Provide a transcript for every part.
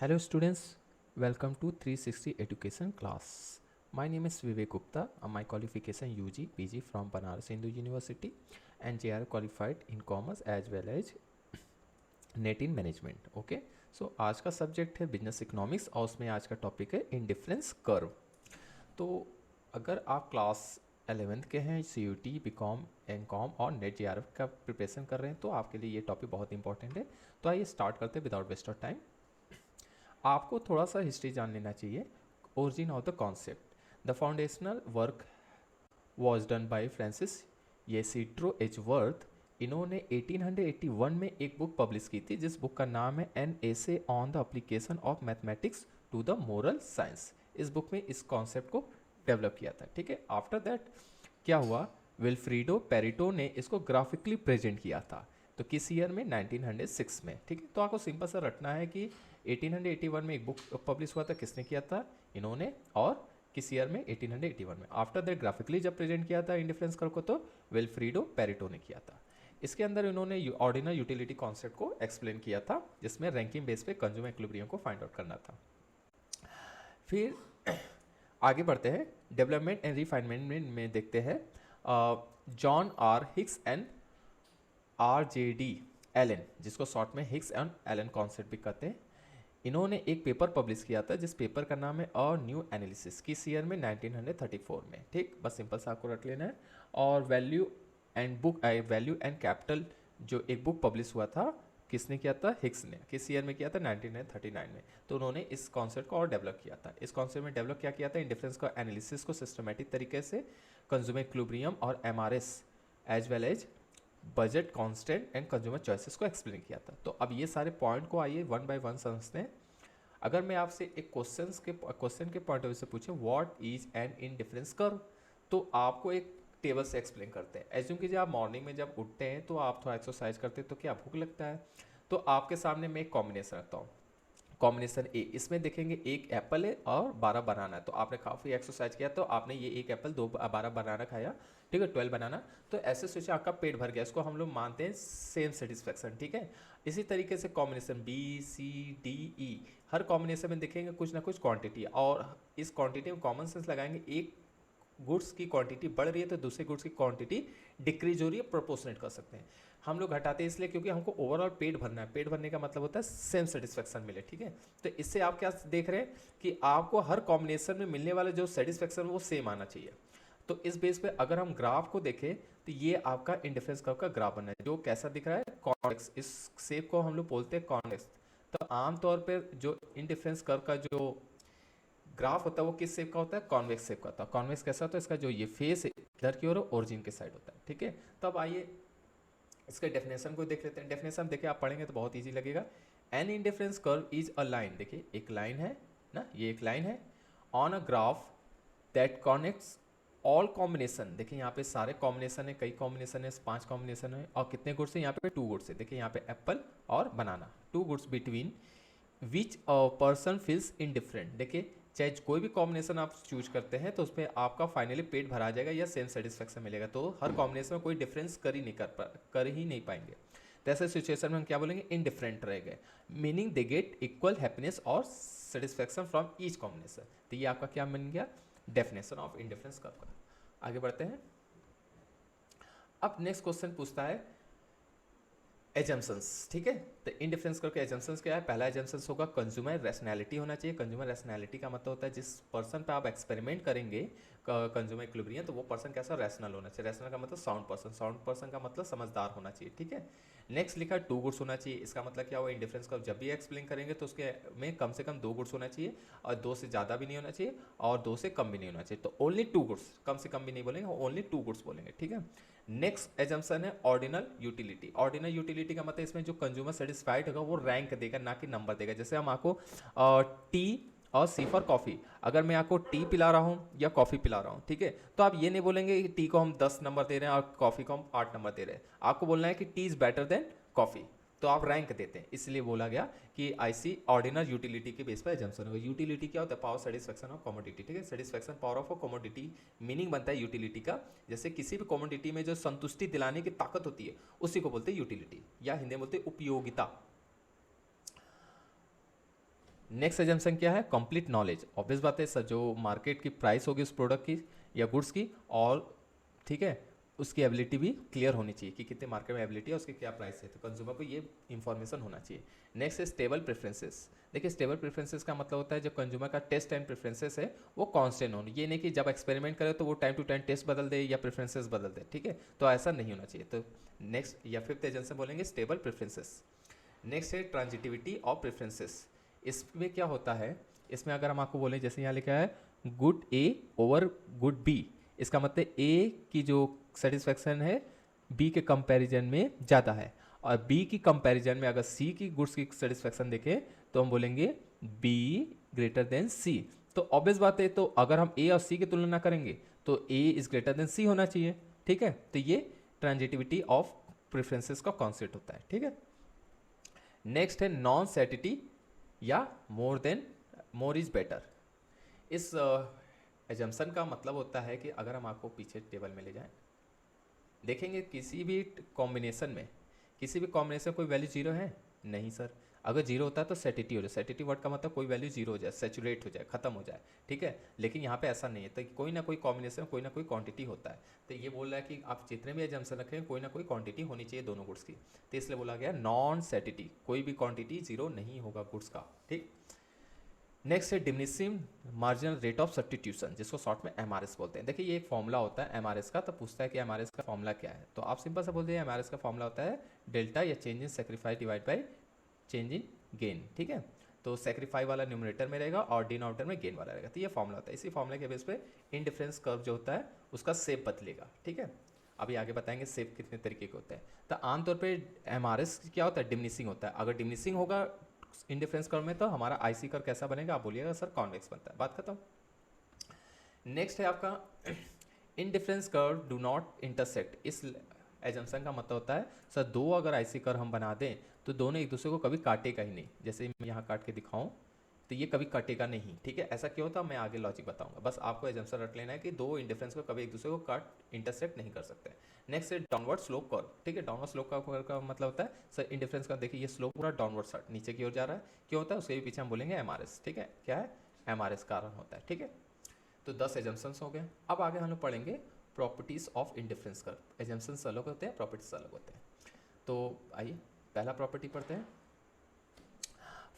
Hello students, welcome to 360 Education class. My name is Vivek Gupta. My qualification UG PG from Banaras Hindu University and JR qualified in commerce as well as NET in management. Okay, so आज का subject है business economics और उसमें आज का topic है indifference curve. तो अगर आप क्लास 11th के हैं, C U T B com M com और नेट जे का प्रिपरेशन कर रहे हैं तो आपके लिए ये टॉपिक बहुत इंपॉर्टेंट है. तो आइए स्टार्ट करते हैं विदाउट वेस्ट ऑफ टाइम. आपको थोड़ा सा हिस्ट्री जान लेना चाहिए. Origin of the concept. The foundational work was done by Francis Ysidro Edgeworth. इन्होंने 1881 में एक बुक पब्लिश की थी जिस बुक का नाम है an essay on the application of mathematics to the moral science. इस बुक में इस कॉन्सेप्ट को डेवलप किया था. ठीक है, आफ्टर दैट क्या हुआ, विल्फ्रीडो पेरिटो ने इसको ग्राफिकली प्रेजेंट किया था. तो किस ईयर में, 1906 में. ठीक है, तो आपको सिंपल सा रटना है कि 1881 में एक बुक पब्लिश हुआ था, किसने किया था, इन्होंने. और किस ईयर में, 1881 में. आफ्टर दैट ग्राफिकली जब प्रेजेंट किया था इंडिफरेंस कर्व को तो विल्फ्रीडो पेरिटो ने किया था. इसके अंदर इन्होंने ऑर्डिनल यूटिलिटी कॉन्सेप्ट को एक्सप्लेन किया था जिसमें रैंकिंग बेस पे कंज्यूमर इक्विलिब्रियम को फाइंड आउट करना था. फिर आगे बढ़ते हैं, डेवलपमेंट एंड रिफाइनमेंट में देखते हैं. John R Hicks and R J D Allen, जिसको शॉर्ट में हिक्स एंड एलन कॉन्सेप्ट भी कहते हैं. इन्होंने एक पेपर पब्लिश किया था जिस पेपर का नाम है अ न्यू एनालिसिस. किस ईयर में, 1934 में. ठीक, बस सिंपल सा आपको रख लेना है. और वैल्यू एंड कैपिटल जो एक बुक पब्लिश हुआ था, किसने किया था, हिक्स ने. किस ईयर में किया था, 1939 में. तो उन्होंने इस कॉन्सेप्ट को और डेवलप किया था. इस कॉन्सेप्ट में डेवलप क्या किया था, इंडिफरेंस का एनालिसिस को सिस्टमेटिक तरीके से कंज्यूमर इक्विलिब्रियम और MRS as well as budget constant and consumer choices को एक्सप्लेन किया था. तो अब ये सारे पॉइंट को आइए वन बाय वन समझते हैं. अगर मैं आपसे एक क्वेश्चन के पॉइंट ऑफ व्यू से पूछूं what is an indifference curve, तो आपको एक टेबल से एक्सप्लेन करते हैं. एज्यूम कीजिए आप मॉर्निंग में जब उठते हैं तो आप थोड़ा एक्सरसाइज करते हैं तो क्या भूख लगता है. तो आपके सामने मैं एक कॉम्बिनेशन रखता हूँ. कॉम्बिनेशन ए, इसमें देखेंगे एक एप्पल है और 12 बनाना है. तो आपने काफ़ी एक्सरसाइज किया तो आपने ये एक एप्पल 12 बनाना खाया. ठीक है, 12 बनाना. तो ऐसे सोचिए आपका पेट भर गया. इसको हम लोग मानते हैं सेम सेटिस्फैक्शन. ठीक है, इसी तरीके से combination B C D E, हर कॉम्बिनेशन में देखेंगे कुछ ना कुछ क्वांटिटी, और इस क्वांटिटी में कॉमन सेंस लगाएंगे. एक गुड्स की क्वांटिटी बढ़ रही है तो दूसरे गुड्स की क्वांटिटी डिक्रीज हो रही है, प्रोपोर्शनेट कर सकते हैं. हम लोग घटाते हैं इसलिए क्योंकि हमको ओवरऑल पेट भरना है. पेट भरने का मतलब होता है सेम सेटिस्फेक्शन मिले. ठीक है, तो इससे आप क्या देख रहे हैं कि आपको हर कॉम्बिनेशन में मिलने वाला जो सेटिस्फेक्शन वो सेम आना चाहिए. तो इस बेस पे अगर हम ग्राफ को देखें तो ये आपका इंडिफरेंस कर्व का ग्राफ बना है जो कैसा दिख रहा है, कॉन्वेक्स. इस शेप को हम लोग बोलते हैं कॉन्वेक्स. तो आमतौर पर जो इंडिफरेंस कर्व का जो ग्राफ होता है वो किस शेप का होता है, कॉन्वेक्स शेप का होता है. कॉन्वेक्स कैसा होता है, इसका जो ये फेस है इधर की ओर ओरिजिन के साइड होता है. ठीक है, तब आइए इसके डेफिनेशन को देख लेते हैं. डेफिनेशन देखिए आप पढ़ेंगे तो बहुत इजी लगेगा. An indifference curve is a line, देखिए एक लाइन है ना, ये एक लाइन है on a graph that connects all combination. देखिए यहाँ पे सारे कॉम्बिनेशन है, कई कॉम्बिनेशन है, 5 कॉम्बिनेशन है. और कितने गुड्स है यहाँ पे, 2 गुड्स है. देखिए यहाँ पे एप्पल और बनाना, 2 goods between which person feels indifferent. देखिए चाहे कोई भी कॉम्बिनेशन आप चूज करते हैं तो उसमें आपका फाइनली पेट भरा जाएगा या सेम सेटिस्फेक्शन मिलेगा. तो हर कॉम्बिनेशन में कोई डिफरेंस कर ही नहीं पाएंगे. तो ऐसे सिचुएशन में हम क्या बोलेंगे, इनडिफरेंट रह गए. Meaning they get equal happiness और सेटिस्फेक्शन फ्रॉम ईच कॉम्बिनेशन. तो ये आपका क्या बन गया, डेफिनेशन ऑफ इंडिफरेंस कर्व का. आगे बढ़ते हैं. अब नेक्स्ट क्वेश्चन पूछता है एजम्पशंस. ठीक है, तो इंडिफरेंस करके एजम्पशंस क्या है. पहला एजम्पशंस होगा कंज्यूमर रैशनैलिटी होना चाहिए. कंज्यूमर रैशनैलिटी का मतलब होता है जिस पर्सन पे आप एक्सपेरिमेंट करेंगे कंज्यूमर इक्विलिब्रियम, तो वो पर्सन कैसा, रैशनल होना चाहिए. रैशनल का मतलब साउंड पर्सन, साउंड पर्सन का मतलब समझदार होना चाहिए. ठीक है, नेक्स्ट लिखा 2 गुड्स होना चाहिए. इसका मतलब क्या हुआ, इंडिफरेंस का जब भी एक्सप्लेन करेंगे तो उसके में कम से कम 2 गुड्स होना चाहिए और 2 से ज़्यादा भी नहीं होना चाहिए और 2 से कम भी नहीं होना चाहिए. तो ओनली 2 गुड्स, कम से कम भी नहीं बोलेंगे, ओनली 2 गुड्स बोलेंगे. ठीक है, नेक्स्ट एजम्पशन है ऑर्डिनल यूटिलिटी. ऑर्डिनल यूटिलिटी का मतलब इसमें जो कंज्यूमर सेटिस्फाइड होगा वो रैंक देगा ना कि नंबर देगा. जैसे हम आपको टी और सी फॉर कॉफ़ी, अगर मैं आपको टी पिला रहा हूँ या कॉफ़ी पिला रहा हूँ, ठीक है, तो आप ये नहीं बोलेंगे कि टी को हम 10 नंबर दे रहे हैं और कॉफ़ी को हम 8 नंबर दे रहे हैं. आपको बोलना है कि T is better than coffee. तो आप रैंक देते हैं, इसलिए बोला गया कि आईसी ऑर्डिनल यूटिलिटी के बेस पर एजम्पशन होगा. यूटिलिटी क्या होता है, पावर सेटिस्फैक्शन ऑफ कमोडिटी. ठीक है, satisfaction power of commodity meaning बनता है यूटिलिटी का. जैसे किसी भी कमोडिटी में जो संतुष्टि दिलाने की ताकत होती है उसी को बोलते हैं यूटिलिटी, या हिंदी में बोलते हैं उपयोगिता. नेक्स्ट एजम्पशन क्या है, कंप्लीट नॉलेज। ऑब्वियस बात है सर, जो मार्केट की प्राइस होगी उस प्रोडक्ट की या गुड्स की, और ठीक है उसकी एबिलिटी भी क्लियर होनी चाहिए कि कितने मार्केट में एबिलिटी है, उसकी क्या प्राइस है, तो कंज्यूमर को ये इंफॉर्मेशन होना चाहिए। नेक्स्ट है स्टेबल प्रेफरेंसेस। देखिए स्टेबल प्रेफरेंसेस का मतलब होता है जब कंज्यूमर का टेस्ट एंड प्रेफरेंसेस है वो कांस्टेंट हो, ये नहीं कि जब एक्सपेरिमेंट करे तो वो टाइम टू टाइम टेस्ट बदल दे या प्रेफरेंसेस बदल दे, ठीक है, तो ऐसा नहीं होना चाहिए। तो नेक्स्ट या फिफ्थ एजेंट से बोलेंगे स्टेबल प्रेफरेंसेस। नेक्स्ट है ट्रांजिटिविटी ऑफ प्रेफरेंसेस। इसमें क्या होता है, इसमें अगर हम आपको बोलें जैसे यहाँ लिखा है गुड ए ओवर गुड बी, इसका मतलब ए की जो सेटिस्फेक्शन है बी के कंपैरिजन में ज़्यादा है, और बी की कंपैरिजन में अगर सी की गुड्स की सेटिस्फेक्शन देखें तो हम बोलेंगे बी ग्रेटर देन सी। तो ऑब्वियस बात है, तो अगर हम ए और सी की तुलना करेंगे तो ए इज ग्रेटर देन सी होना चाहिए, ठीक है, तो ये ट्रांजिटिविटी ऑफ प्रेफरेंसेस का कॉन्सेप्ट होता है, ठीक है। नेक्स्ट है नॉन सैटिटी या मोर इज बेटर। इस एजम्पशन का मतलब होता है कि अगर हम आपको पीछे टेबल में ले जाएं, देखेंगे किसी भी कॉम्बिनेशन में, किसी भी कॉम्बिनेशन कोई वैल्यू जीरो है नहीं सर, अगर जीरो होता है तो सैटिटी हो जाए, सैटिटी वर्ड का मतलब कोई वैल्यू जीरो हो जाए, सैचुरेट हो जाए, खत्म हो जाए, ठीक है, लेकिन यहाँ पे ऐसा नहीं है, तो कोई ना कोई कॉम्बिनेशन कोई ना कोई क्वांटिटी होता है। तो ये बोल रहा है कि आप जितने भी एजम्पशन रखें कोई ना कोई क्वांटिटी होनी चाहिए दोनों गुड्स की, तो इसलिए बोला गया नॉन सैटिटी, कोई भी क्वांटिटी जीरो नहीं होगा गुड्स का, ठीक। नेक्स्ट है diminishing marginal rate of substitution, जिसको शॉर्ट में एमआरएस बोलते हैं। देखिए ये एक फॉर्मूला होता है एमआरएस का, तो पूछता है कि एमआरएस का फॉर्मूला क्या है, तो आप सिंपल सा बोल दीजिए एमआरएस का फॉर्मूला होता है डेल्टा या change in sacrifice divide by change in gain, ठीक है, तो सेक्रीफाई वाला न्यूमरेटर में रहेगा और डिनोमिनेटर में गेन वाला रहेगा, तो ये फॉर्मूला होता है। इसी फॉर्मूले के बेस पे इनडिफरेंस कर्व जो होता है उसका शेप बदलेगा, ठीक है, अभी आगे बताएंगे शेप कितने तरीके के होते हैं। तो आमतौर पे एमआरएस क्या होता है, डिमिनिशिंग होता है, अगर डिमिनिशिंग होगा इंडिफरेंस कर्व में तो हमारा आईसी कर्व कैसा बनेगा, आप बोलिएगा सर कॉन्वेक्स बनता है, बात खत्म। नेक्स्ट है आपका indifference curve do not intersect. इस एजम्पशन का मतलब होता है सर दो अगर आईसी कर्व हम बना दें तो दोनों एक दूसरे को कभी काटेगा ही नहीं, जैसे मैं यहाँ काट के दिखाऊं तो ये कभी कटेगा नहीं, ठीक है, ऐसा क्यों होता है मैं आगे लॉजिक बताऊंगा, बस आपको एजम्पशन रख लेना है कि दो इंडिफरेंस को कभी एक दूसरे को काट इंटरसेक्ट नहीं कर सकते। नेक्स्ट है डाउनवर्ड स्लोप कर्व, ठीक है, डाउनवर्ड स्लोप कर्व का मतलब होता है सर इंडिफरेंस का, देखिए ये स्लोप पूरा डाउनवर्ड साइड नीचे की ओर जा रहा है, क्यों होता है उसके भी पीछे हम बोलेंगे एमआरएस, ठीक है, क्या है एमआरएस कारण होता है, ठीक है। तो 10 एजम्पशंस हो गए। अब आगे हम लोग पढ़ेंगे properties of indifference curve. Assumptions अलग होते हैं, प्रॉपर्टीज अलग होते हैं, तो आइए पहला प्रॉपर्टी पढ़ते हैं।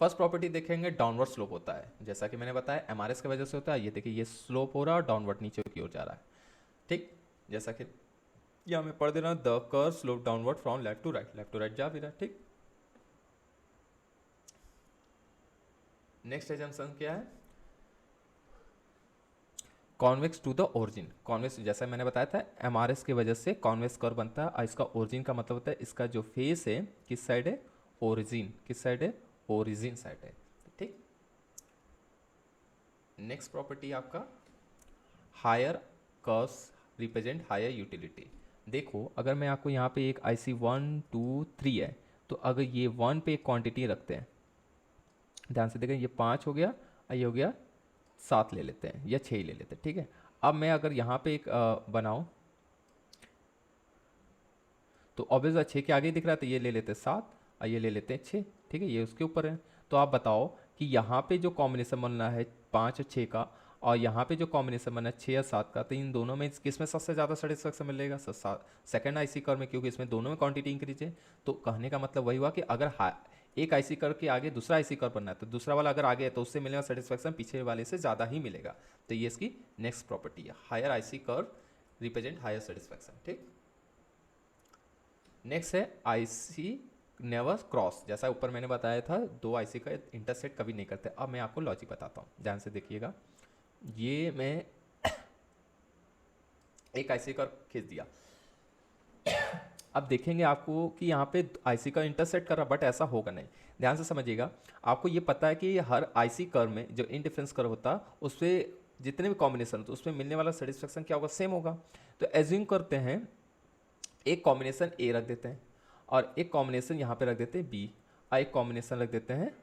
फर्स्ट प्रॉपर्टी देखेंगे डाउनवर्ड स्लोप होता है, जैसा कि मैंने बताया एमआरएस की वजह से होता है, ये देखिए ये स्लोप हो रहा है और डाउनवर्ड नीचे की ओर जा रहा है, ठीक, जैसा कि यहाँ मैं पढ़ दे रहा हूँ the curve slope downward from left to right जा भी रहा है, ठीक। नेक्स्ट एजम्पशन क्या है, convex to the origin. Convex जैसा मैंने बताया था एमआरएस की वजह से कॉन्वेक्स कर्व बनता है, और इसका ओरिजिन का मतलब होता है इसका जो फेस है किस साइड है, ओरिजिन, किस साइड है, ओरिजिन साइड है, ठीक। नेक्स्ट प्रॉपर्टी आपका higher curves represent higher utility. देखो अगर मैं आपको यहाँ पे एक आईसी 1 2 3 है, तो अगर ये 1 पे एक क्वांटिटी रखते हैं, ध्यान से देखें ये 5 हो गया और ये हो गया 7 ले लेते हैं या 6 ही ले लेते हैं, ठीक है। अब मैं अगर यहाँ पे एक बनाऊँ तो ऑब्वियस 6 के आगे दिख रहा है, तो ये ले लेते हैं 7 और ये ले लेते हैं 6, ठीक है, ये उसके ऊपर है। तो आप बताओ कि यहाँ पे जो कॉम्बिनेशन बनना है 5 और 6 का, और यहाँ पे जो कॉम्बिनेशन बनना है 6 और 7 का, तो इन दोनों में किस में सबसे ज़्यादा सेटिस्फेक्शन मिलेगा, सेकंड आईसी कर्व में, क्योंकि इसमें दोनों में क्वांटिटी इंक्रीज है। तो कहने का मतलब वही हुआ कि अगर एक आईसी कर्व के आगे दूसरा आईसी कर्व बनना है तो दूसरा वाला अगर आगे है तो उससे मिलेगा सेटिस्फेक्शन पीछे वाले से ज़्यादा ही मिलेगा। तो ये इसकी नेक्स्ट प्रॉपर्टी है, higher IC curve represent higher satisfaction, ठीक। नेक्स्ट है आईसी नेवर क्रॉस, जैसा ऊपर मैंने बताया था दो आईसी का इंटरसेक्ट कभी नहीं करते। अब मैं आपको लॉजिक बताता हूँ, ध्यान से देखिएगा, ये मैं एक आईसी का खींच दिया, अब देखेंगे आपको कि यहाँ पे आईसी का इंटरसेक्ट कर रहा, बट ऐसा होगा नहीं, ध्यान से समझिएगा। आपको ये पता है कि हर आईसी कर्व में जो इंडिफरेंस कर्व होता है उस पर जितने भी कॉम्बिनेशन होते हैं उसमें मिलने वाला सेटिस्फेक्शन क्या होगा, सेम होगा। तो एज्यूम करते हैं एक कॉम्बिनेशन ए रख देते हैं और एक कॉम्बिनेशन यहाँ पे रख देते हैं बी, और एक कॉम्बिनेशन रख देते हैं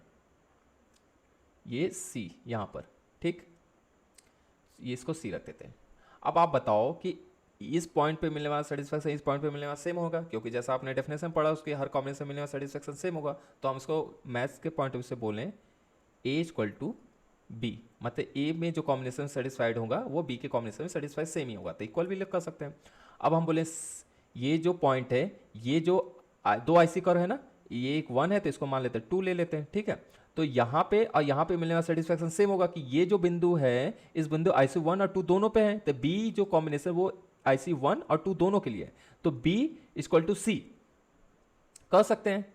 ये सी यहाँ पर, ठीक, ये इसको सी रख देते हैं। अब आप बताओ कि इस पॉइंट पे मिलने वाला सेटिस्फेक्शन इस पॉइंट पे मिलने वाला सेम होगा, क्योंकि जैसा आपने डेफिनेशन पढ़ा उसके हर कॉम्बिनेशन मिलने वाला सेटिस्फेक्शन सेम होगा। तो हम इसको मैथ्स के पॉइंट ऑफ व्यू से बोलें ए इक्वल टू बी, मतलब ए में जो कॉम्बिनेशन सेटिस्फाइड होगा वो बी के कॉम्बिनेशन में सेटिस्फाइड सेम ही होगा, तो इक्वल भी कर सकते हैं। अब हम बोले ये जो पॉइंट है, ये जो दो आईसी कर्व है ना, ये एक 1 है तो इसको मान लेते हैं 2 ले लेते हैं, ठीक है। तो यहाँ पे और यहाँ पे मिलने वाला सेटिस्फैक्शन सेम होगा कि ये जो बिंदु है, इस बिंदु आईसी 1 और 2 दोनों पे है, तो बी जो कॉम्बिनेशन वो आईसी 1 और 2 दोनों के लिए है, तो बी इक्वल टू सी कह सकते हैं,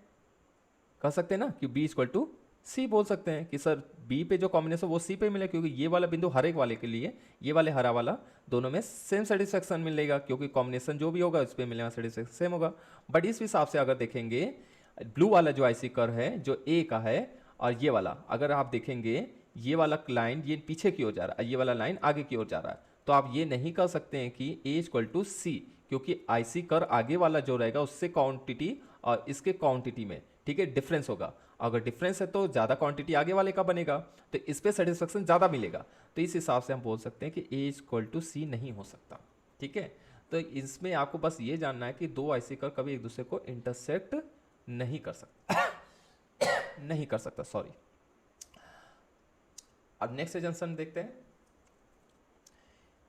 कह सकते हैं ना कि बी इक्वल टू सी बोल सकते हैं कि सर बी पे जो कॉम्बिनेशन वो सी पे मिले, क्योंकि ये वाला बिंदु हर एक वाले के लिए, ये वाले हरा वाला दोनों में सेम सेटिस्फैक्शन मिलेगा, क्योंकि कॉम्बिनेशन जो भी होगा उस पर मिलेगा सेटिस्फैक्शन सेम होगा। बट इस हिसाब से अगर देखेंगे, ब्लू वाला जो आईसी कर्व है जो ए का है, और ये वाला अगर आप देखेंगे, ये वाला लाइन ये पीछे की ओर जा रहा है, ये वाला लाइन आगे की ओर जा रहा है, तो आप ये नहीं कर सकते हैं कि ए इक्वल टू सी, क्योंकि आईसी कर्व आगे वाला जो रहेगा उससे क्वांटिटी और इसके क्वांटिटी में, ठीक है, डिफरेंस होगा। अगर डिफरेंस है तो ज़्यादा क्वांटिटी आगे वाले का बनेगा, तो इस पे सेटिस्फेक्शन ज़्यादा मिलेगा, तो इस हिसाब से हम बोल सकते हैं कि ए इक्वल टू सी नहीं हो सकता, ठीक है। तो इसमें आपको बस ये जानना है कि दो आईसी कर्व कभी एक दूसरे को इंटरसेक्ट नहीं कर सकता नहीं कर सकता, सॉरी। अब नेक्स्ट एजम्पशन देखते हैं,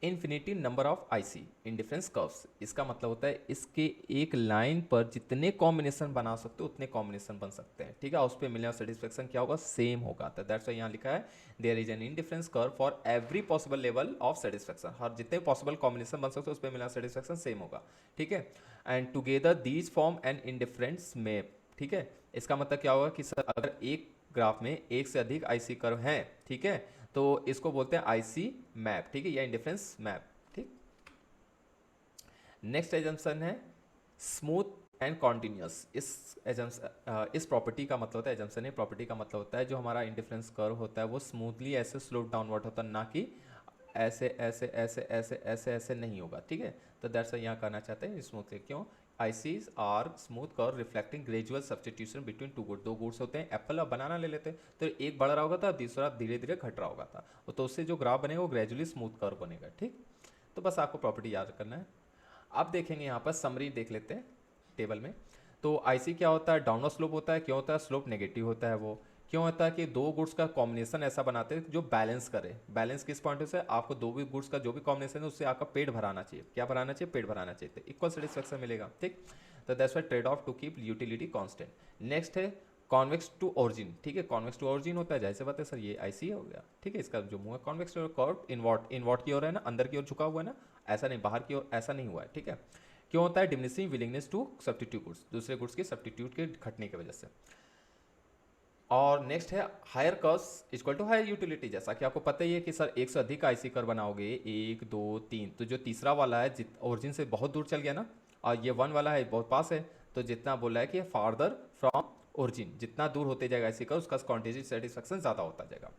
infinity number of IC indifference curves. इसका मतलब होता है इसके एक लाइन पर जितने कॉम्बिनेशन बना सकते हो उतने कॉम्बिनेशन बन सकते हैं, ठीक है, उस पर मिलने सेटिस्फेक्शन क्या होगा, सेम होगा। तो दैट्स व्हाई यहाँ लिखा है there is an indifference curve for every possible level of satisfaction, हर जितने पॉसिबल कॉम्बिनेशन बन सकते हो उस पर मिलना सेटिस्फेक्शन सेम होगा, ठीक है। And together these form an indifference map, ठीक है। इसका मतलब क्या होगा कि सर अगर एक ग्राफ में एक से अधिक आईसी कर्व हैं, ठीक है, तो इसको बोलते हैं आईसी मैप, ठीक है, या इंडिफरेंस मैप, ठीक। नेक्स्ट एजम्पशन है स्मूथ एंड कॉन्टिन्यूस। इस प्रॉपर्टी का मतलब होता है, एजम्पशन है प्रॉपर्टी का मतलब होता है जो हमारा इंडिफरेंस कर्व होता है वो स्मूथली ऐसे स्लोप डाउनवर्ड होता है, ना कि ऐसे ऐसे ऐसे ऐसे ऐसे ऐसे नहीं होगा, ठीक है। तो दैट्स यहाँ करना चाहते हैं स्मूथली, क्यों, ICs are smooth curve reflecting gradual substitution between two goods. दो गुड्स होते हैं, एप्पल और बनाना ले लेते हैं, तो एक बढ़ रहा होगा था, दूसरा धीरे धीरे घट रहा होगा था, तो उससे जो ग्राफ बनेगा वो ग्रेजुअली स्मूथ कर्व बनेगा, ठीक। तो बस आपको प्रॉपर्टी याद करना है। अब देखेंगे यहाँ पर समरी देख लेते हैं टेबल में। तो आईसी क्या होता है, डाउनवर्ड स्लोप होता है, क्यों होता है, स्लोप नेगेटिव होता है, वो क्यों होता है कि दो गुड्स का कॉम्बिनेशन ऐसा बनाते हैं जो बैलेंस करे। बैलेंस किस पॉइंट से, आपको दो भी गुड्स का जो भी कॉम्बिनेशन है उससे आपका पेट भराना चाहिए, क्या भराना चाहिए, पेट भराना चाहिए, तो इक्वल सेटिस्फेक्शन मिलेगा, ठीक। तो that's why trade off to keep utility constant. Next है कॉन्वेक्स टू ओरिजिन, ठीक है, कॉन्वेक्स टू ओरिजिन होता है, जैसे बात है सर ये आईसी हो गया, ठीक है, इसका जो मुंह है कॉन्वेक्स टू कर्व इनवर्ट की ओर है ना, अंदर की ओर झुका हुआ है ना, ऐसा नहीं बाहर की ओर, ऐसा नहीं हुआ है, ठीक है। क्यों होता है, diminishing willingness to substitute goods, दूसरे गुड्स के सब्स्टिट्यूट के घटने की वजह से। और नेक्स्ट है higher cost equal to higher utility. जैसा कि आपको पता ही है कि सर एक से अधिक आईसी कर्व बनाओगे, 1 2 3, तो जो तीसरा वाला है ओरिजिन से बहुत दूर चल गया ना, और ये 1 वाला है बहुत पास है, तो जितना बोला है कि फार्दर फ्रॉम ओरिजिन, जितना दूर होते जाएगा आईसी कर्व उसका क्वांटिटी सेटिस्फेक्शन ज़्यादा होता जाएगा।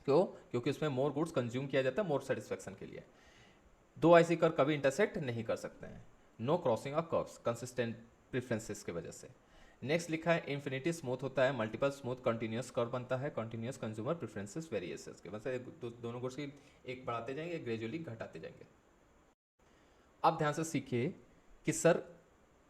क्यों, क्योंकि उसमें मोर गुड्स कंज्यूम किया जाता है मोर सेटिस्फेक्शन के लिए। दो आईसी कर्व कभी इंटरसेक्ट नहीं कर सकते हैं, no crossing of curves consistent preferences की वजह से। नेक्स्ट लिखा है इन्फिनिटी स्मूथ होता है, मल्टीपल स्मूथ कंटिन्यूस कर्व बनता है, कंटिन्यूस कंज्यूमर प्रेफरेंसेस वेरिएशंस के, मतलब दोनों गुड्स की एक बढ़ाते जाएंगे ग्रेजुअली घटाते जाएंगे। अब ध्यान से सीखिए कि सर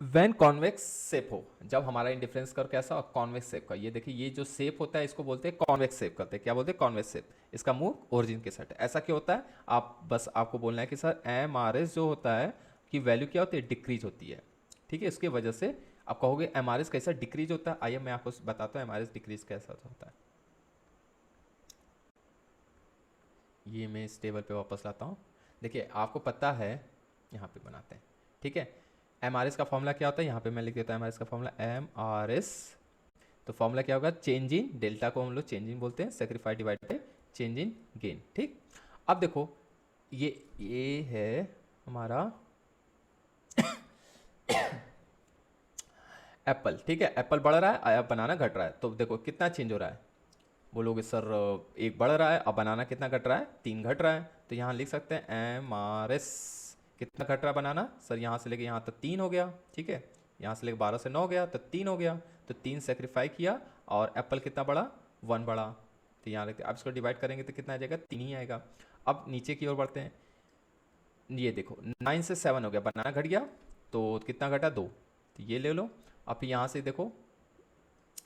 व्हेन कॉन्वेक्स शेप हो, जब हमारा इंडिफरेंस कर्व कैसा हो, कॉन्वेक्स शेप का, ये देखिए ये जो शेप होता है इसको बोलते हैं कॉन्वेक्स शेप करते हैं, क्या बोलते हैं, कॉन्वेक्स शेप। इसका मुंह ओरिजिन के साथ है। ऐसा क्यों होता है, आप बस आपको बोलना है कि सर एम आर एस जो होता है कि वैल्यू क्या होती है, डिक्रीज होती है, ठीक है। इसकी वजह से आप कहोगे एम आर एस कैसा डिक्रीज होता है, आइए मैं आपको बताता हूँ एम आर एस डिक्रीज कैसा होता है। ये मैं इस टेबल पे वापस लाता हूँ, देखिए आपको पता है, यहाँ पे बनाते हैं, ठीक है। एम आर एस का फॉर्मूला क्या होता है, यहाँ पे मैं लिख देता हूँ एम आर एस का फॉर्मूला, एम आर एस, तो फॉर्मूला क्या होगा, चेंज इन, डेल्टा को हम लोग चेंज इन बोलते हैं, sacrifice divide by change in gain, ठीक। अब देखो ये है हमारा एप्पल, ठीक है, एप्पल बढ़ रहा है, बनाना घट रहा है, तो देखो कितना चेंज हो रहा है, बोलोगे सर एक बढ़ रहा है और बनाना कितना घट रहा है, 3 घट रहा है, तो यहाँ लिख सकते हैं एम आर एस कितना घट रहा है बनाना, सर यहाँ से लेके यहाँ तक 3 हो गया, ठीक है, यहाँ से लेके 12 से 9 गया तो 3 हो गया, तो 3 सेक्रीफाई किया और एप्पल कितना बढ़ा, 1 बढ़ा, तो यहाँ लिखते, अब इसको डिवाइड करेंगे तो कितना आ जाएगा, 3 ही आएगा। अब नीचे की ओर बढ़ते हैं, ये देखो 9 से 7 हो गया, बनाना घट गया, तो कितना घटा, 2, तो ये ले लो। अब यहाँ से देखो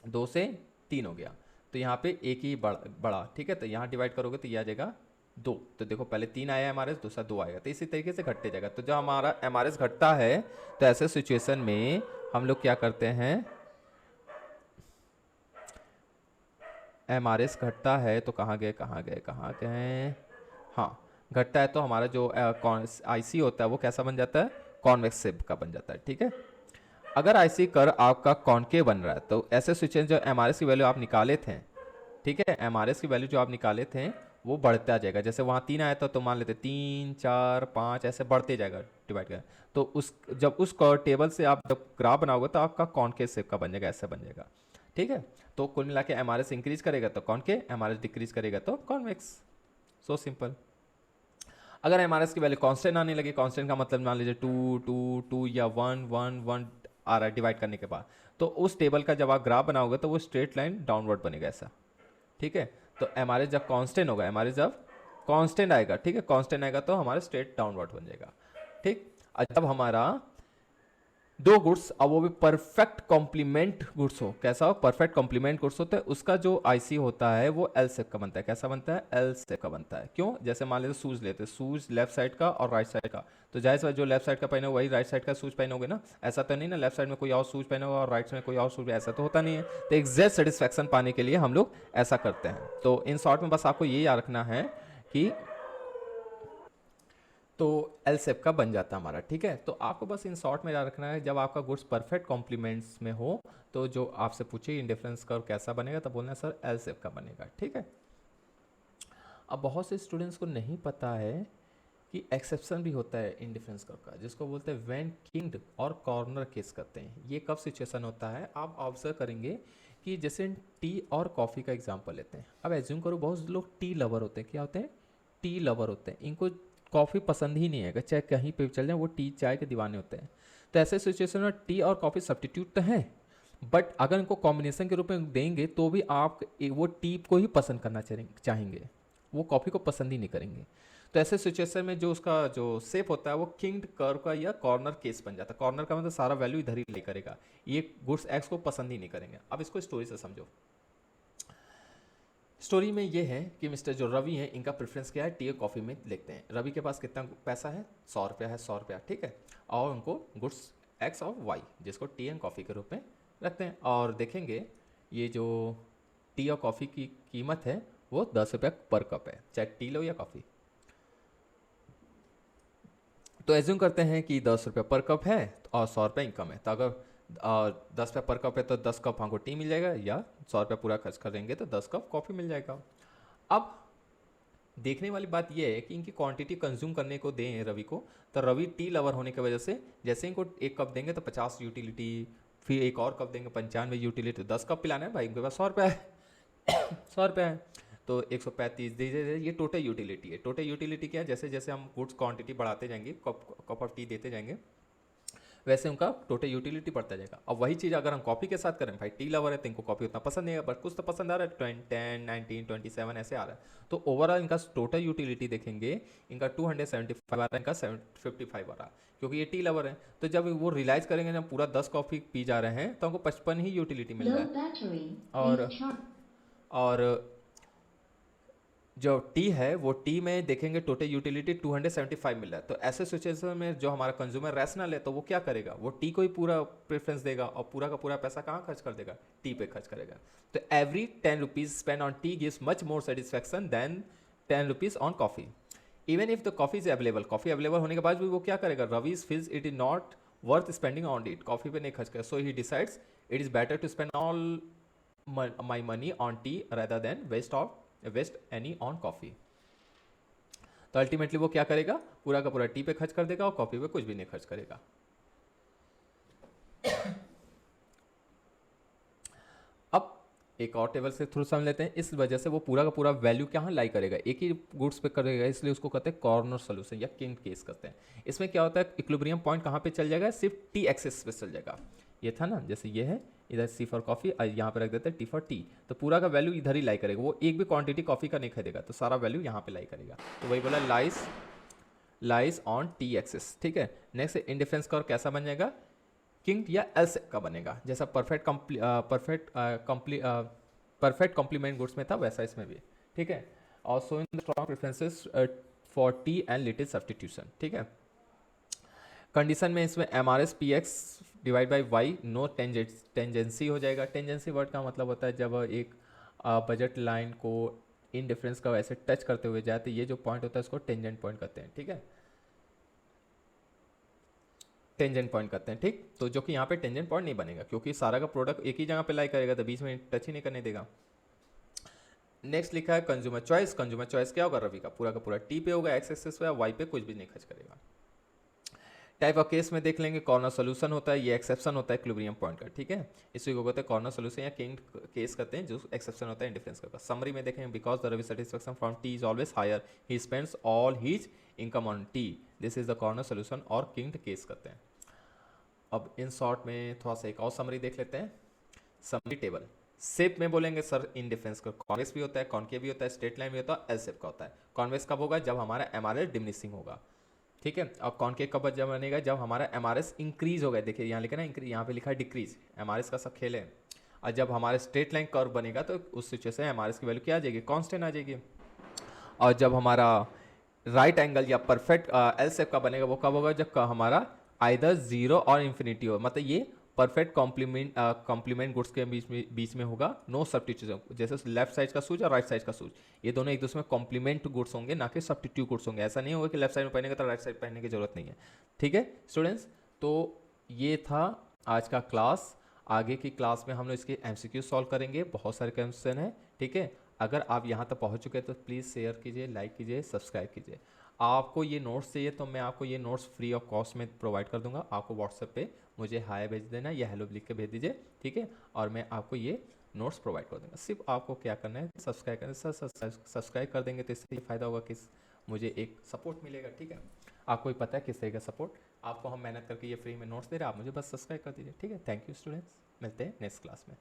2 से 3 हो गया, तो यहाँ पे एक ही बड़ा, ठीक है। तो यहाँ डिवाइड करोगे तो ये आ जाएगा 2। तो देखो पहले 3 आया एम दूसरा 2 आएगा, तो इसी तरीके से घटते जाएगा। तो जब हमारा एम घटता है तो ऐसे सिचुएशन में हम लोग क्या करते हैं, एम घटता है तो कहाँ गए कहाँ गए कहाँ गए, हाँ घटता है तो हमारा जो आईसी होता है वो कैसा बन जाता है, कॉन्वेक्स शेप का बन जाता है, ठीक है। अगर आईसी कर आपका कॉनकेव बन रहा है तो ऐसे सिचुएशन जो एमआरएस की वैल्यू आप निकाले थे, ठीक है, एमआरएस की वैल्यू जो आप निकाले थे वो बढ़ता जाएगा। जैसे वहाँ 3 आया था तो मान लेते 3 4 5 ऐसे बढ़ते जाएगा डिवाइड कर। तो उस जब उस टेबल से आप जब ग्राफ बनाओगे तो आपका कॉनकेव शेप का बन जाएगा, ऐसा बन जाएगा, ठीक है। तो कुल मिला के एमआरएस इंक्रीज करेगा तो कॉनकेव, एमआरएस डिक्रीज करेगा तो कॉन्वेक्स। So simple. अगर एमआरएस की वैल्यू कांस्टेंट आने लगे, कांस्टेंट का मतलब मान लीजिए 2 2 2 या 1 1 1 आ रहा है डिवाइड करने के बाद, तो उस टेबल का जब आप ग्राफ बनाओगे तो वो स्ट्रेट लाइन डाउनवर्ड बनेगा ऐसा, ठीक है। तो एमआरएस जब कांस्टेंट होगा, एमआरएस जब कांस्टेंट आएगा, ठीक है, कांस्टेंट आएगा तो हमारा स्ट्रेट डाउनवर्ड बन जाएगा, ठीक। जब हमारा दो गुड्स, अब वो भी परफेक्ट कॉम्प्लीमेंट गुड्स हो, कैसा हो, परफेक्ट कॉम्प्लीमेंट गुड्स होता है, उसका जो आईसी होता है वो एल शेप का बनता है। कैसा बनता है, एल शेप का बनता है। क्यों, जैसे मान लेते शूज लेते हैं, शूज लेफ्ट साइड का और राइट साइड का, तो जाहिर सा जो लेफ्ट साइड का पहने हो वही राइट साइड का शूज पहनोगे ना, ऐसा तो नहीं ना लेफ्ट साइड में कोई और शूज पहने होगा और राइट में कोई और शूज, ऐसा तो होता नहीं है। तो एग्जैक्ट सेटिस्फैक्शन पाने के लिए हम लोग ऐसा करते हैं। तो इन शॉर्ट में बस आपको ये याद रखना है कि तो एल शेप का बन जाता है हमारा, ठीक है। तो आपको बस इन शॉर्ट में याद रखना है, जब आपका गुड्स परफेक्ट कॉम्प्लीमेंट्स में हो तो जो आपसे पूछे इंडिफरेंस कर्व कैसा बनेगा तो बोलना है सर एल शेप का बनेगा, ठीक है। अब बहुत से स्टूडेंट्स को नहीं पता है कि एक्सेप्शन भी होता है इंडिफरेंस कर्व का, जिसको बोलते हैं व्हेन किंग्ड और कॉर्नर केस करते हैं। ये कब सिचुएशन होता है, आप ऑब्जर्व करेंगे कि जैसे टी और कॉफ़ी का एग्जाम्पल लेते हैं। अब एज्यूम करो बहुत लोग टी लवर होते हैं, क्या होते हैं, टी लवर होते हैं, इनको कॉफ़ी पसंद ही नहीं है, चाहे कहीं पे चल जाए वो टी चाय के दीवाने होते हैं। तो ऐसे सिचुएशन में टी और कॉफ़ी सब्स्टिट्यूट तो हैं, बट अगर इनको कॉम्बिनेशन के रूप में देंगे तो भी आप वो टी को ही पसंद करना चाहेंगे, वो कॉफ़ी को पसंद ही नहीं करेंगे। तो ऐसे सिचुएशन में जो उसका जो शेप होता है वो किंग्ड कर्व का या कॉर्नर केस बन जाता है। कॉर्नर का मतलब सारा वैल्यू इधर ही ले करेगा, ये गुड्स एक्स को पसंद ही नहीं करेंगे। अब इसको स्टोरी से समझो। स्टोरी में ये है कि मिस्टर जो रवि हैं इनका प्रेफरेंस क्या है, टी और कॉफ़ी में लिखते हैं। रवि के पास कितना पैसा है, 100 रुपया है, 100 रुपया, ठीक है। और उनको गुड्स एक्स और वाई जिसको टी एंड कॉफ़ी के रूप में रखते हैं। और देखेंगे ये जो टी और कॉफ़ी की कीमत है वो 10 रुपया पर कप है, चाहे टी लो या कॉफ़ी। तो एज्यूम करते हैं कि 10 रुपया पर कप है और 100 रुपया इनकम है। तो अगर 10 रुपया पर कप है तो 10 कप हमको टी मिल जाएगा, या 100 रुपया पूरा खर्च करेंगे तो 10 कप कॉफ़ी मिल जाएगा। अब देखने वाली बात यह है कि इनकी क्वांटिटी कंज्यूम करने को दें रवि को, तो रवि टी लवर होने की वजह से जैसे इनको एक कप देंगे तो 50 यूटिलिटी, फिर एक और कप देंगे 95 यूटिलिटी, 10 कप पिलाना है भाई, इनके पास 100 रुपया है 100 रुपया है तो 135 दीजिए। ये टोटल यूटिलिटी है। टोटल यूटिलिटी क्या है, जैसे जैसे हम गुड्स क्वांटिटी बढ़ाते जाएंगे, कप ऑफ टी देते जाएंगे, वैसे उनका टोटल यूटिलिटी बढ़ता जाएगा। अब वही चीज़ अगर हम कॉफ़ी के साथ करें, भाई टी लवर है तो इनको कॉफ़ी उतना पसंद नहीं है, बट कुछ तो पसंद आ रहा है, 10 19 27 ऐसे आ रहा है। तो ओवरऑल इनका टोटल यूटिलिटी देखेंगे, इनका 275 आ रहा है, इनका 55 आ रहा है, क्योंकि ये टी लवर है। तो जब वो रियलाइज करेंगे जब पूरा 10 कॉफ़ी पी जा रहे हैं तो हमको 55 ही यूटिलिटी मिल रहा है। और जो टी है वो टी में देखेंगे टोटल यूटिलिटी 275 मिल रहा है। तो ऐसे सिचुएशन में जो हमारा कंज्यूमर रैशनल है तो वो क्या करेगा, वो टी को ही पूरा प्रेफरेंस देगा और पूरा का पूरा पैसा कहाँ खर्च कर देगा, टी पे खर्च करेगा। तो every 10 rupees spend on tea gives much more satisfaction than 10 rupees on coffee. Even if the coffee is available, coffee available होने के बाद भी वो क्या करेगा, Ravi feels it is not worth spending on it, coffee पे नहीं खर्च करेगा। So he decides it is better to spend all my money on tea rather than waste any on coffee. तो अल्टीमेटली वो क्या करेगा, पूरा का पूरा टी पे खर्च कर देगा और कॉफी पे कुछ भी नहीं खर्च करेगा। अब एक और टेबल से थ्रू समझ लेते हैं। इस वजह से वो पूरा का पूरा वैल्यू कहाँ लाई करेगा, एक ही गुड्स पे करेगा, इसलिए उसको कहते हैं कॉर्नर सोल्यूशन या किंग केस करते हैं। इसमें क्या होता है, इक्विलिब्रियम पॉइंट कहाँ पे चल जाएगा, सिर्फ टी एक्सेस पे चल जाएगा। ये था ना, जैसे ये है इधर सी फॉर कॉफी, यहाँ पे रख देते हैं टी फॉर टी, तो पूरा का वैल्यू इधर ही लाई करेगा, वो एक भी क्वांटिटी कॉफी का नहीं खरीदेगा, तो सारा वैल्यू यहाँ पे लाई करेगा। तो वही बोला लाइज ऑन टी एक्सेस, ठीक है। नेक्स्ट इंडिफरेंस कर्व कैसा बन जाएगा, किंग या एल शेप का बनेगा, जैसा परफेक्ट कॉम्प्लीमेंट गुड्स में था वैसा इसमें भी, ठीक है। और showing the strong preferences for tea and little substitution, ठीक है। कंडीशन में इसमें M R S P X divide by Y no tangency हो जाएगा। टेंजेंसी वर्ड का मतलब होता है जब एक बजट लाइन को इन डिफरेंस का वैसे टच करते हुए जाए तो ये जो पॉइंट होता है उसको टेंजेंट पॉइंट कहते हैं, ठीक है, टेंजेंट पॉइंट कहते हैं, ठीक। तो जो कि यहाँ पे टेंजेंट पॉइंट नहीं बनेगा क्योंकि सारा का प्रोडक्ट एक ही जगह पे लाई करेगा तो बीच में टच ही नहीं करने देगा। नेक्स्ट लिखा है कंज्यूमर चॉइस। कंज्यूमर चॉइस क्या होगा रवि का पूरा टी पे होगा, एक्स एक्सेस पे, वाई पे कुछ भी नहीं खर्च करेगा। टाइप ऑफ केस में देख लेंगे, कॉर्नर सोल्यूशन होता है, ये एक्सेप्शन होता है इक्विलिब्रियम पॉइंट का, ठीक है। इसी को कहते हैं कॉर्नर सोल्यूशन या किंग केस कहते हैं, जो एक्सेप्शन होता है इंडिफरेंस का। समरी में देखेंगे, because the Ravi satisfaction from tea is always higher, he spends all his income on tea, this is the corner solution और किंग केस कहते हैं। अब इन शॉर्ट में थोड़ा सा एक और समरी देख लेते हैं। समरी टेबल शेप में बोलेंगे सर इन डिफरेंस का कॉन्वेक्स भी होता है, कॉन्केव भी होता है, स्ट्रेट लाइन भी होता है, एल शेप का होता है। कॉन्वेक्स कब होगा? जब हमारा एमआरएस डिमिनिशिंग होगा, ठीक है। और कॉन्केव कब जब बनेगा? जब हमारा एमआरएस इंक्रीज होगा। देखिए यहाँ लिखा ना इंक्रीज, यहाँ पे लिखा है डिक्रीज, एमआरएस का सब खेल है। और जब हमारा स्ट्रेट लाइन कर्व बनेगा तो उस सिचुएशन में एमआरएस की वैल्यू क्या आ जाएगी? कांस्टेंट आ जाएगी। और जब हमारा राइट एंगल या परफेक्ट एल शेप का बनेगा वो कब होगा? जब हमारा आइदर जीरो और इन्फिनिटी हो, मतलब ये परफेक्ट कॉम्प्लीमेंट गुड्स के बीच में होगा, नो सब्स्टिट्यूशन। जैसे लेफ्ट साइड का सूज और राइट साइड का सूज, ये दोनों एक दूसरे में कॉम्प्लीमेंट गुड्स होंगे, ना कि सब्स्टिट्यूट गुड्स होंगे। ऐसा नहीं होगा कि लेफ्ट साइड में पहनेगा तो राइट साइड पहनने की जरूरत नहीं है, ठीक है स्टूडेंट्स। तो ये था आज का क्लास। आगे की क्लास में हम लोग इसके एमसीक्यू सॉल्व करेंगे, बहुत सारे क्वेश्चन है, ठीक है। अगर आप यहाँ तक पहुँच चुके हैं तो प्लीज़ शेयर कीजिए, लाइक कीजिए, सब्सक्राइब कीजिए। आपको ये नोट्स चाहिए तो मैं आपको ये नोट्स फ्री ऑफ कॉस्ट में प्रोवाइड कर दूंगा। आपको व्हाट्सएप पे मुझे हाय भेज देना या हेलो लिख के भेज दीजिए, ठीक है। और मैं आपको ये नोट्स प्रोवाइड कर दूंगा। सिर्फ आपको क्या करना है, सब्सक्राइब करना है। सब्सक्राइब कर देंगे तो इससे ये फ़ायदा होगा कि मुझे एक सपोर्ट मिलेगा, ठीक है। आपको ही पता है किस तरह का सपोर्ट आपको हम मेहनत करके ये फ्री में नोट्स दे रहे हैं, आप मुझे बस सब्सक्राइब कर दीजिए, ठीक है। थैंक यू स्टूडेंट्स, मिलते हैं नेक्स्ट क्लास में।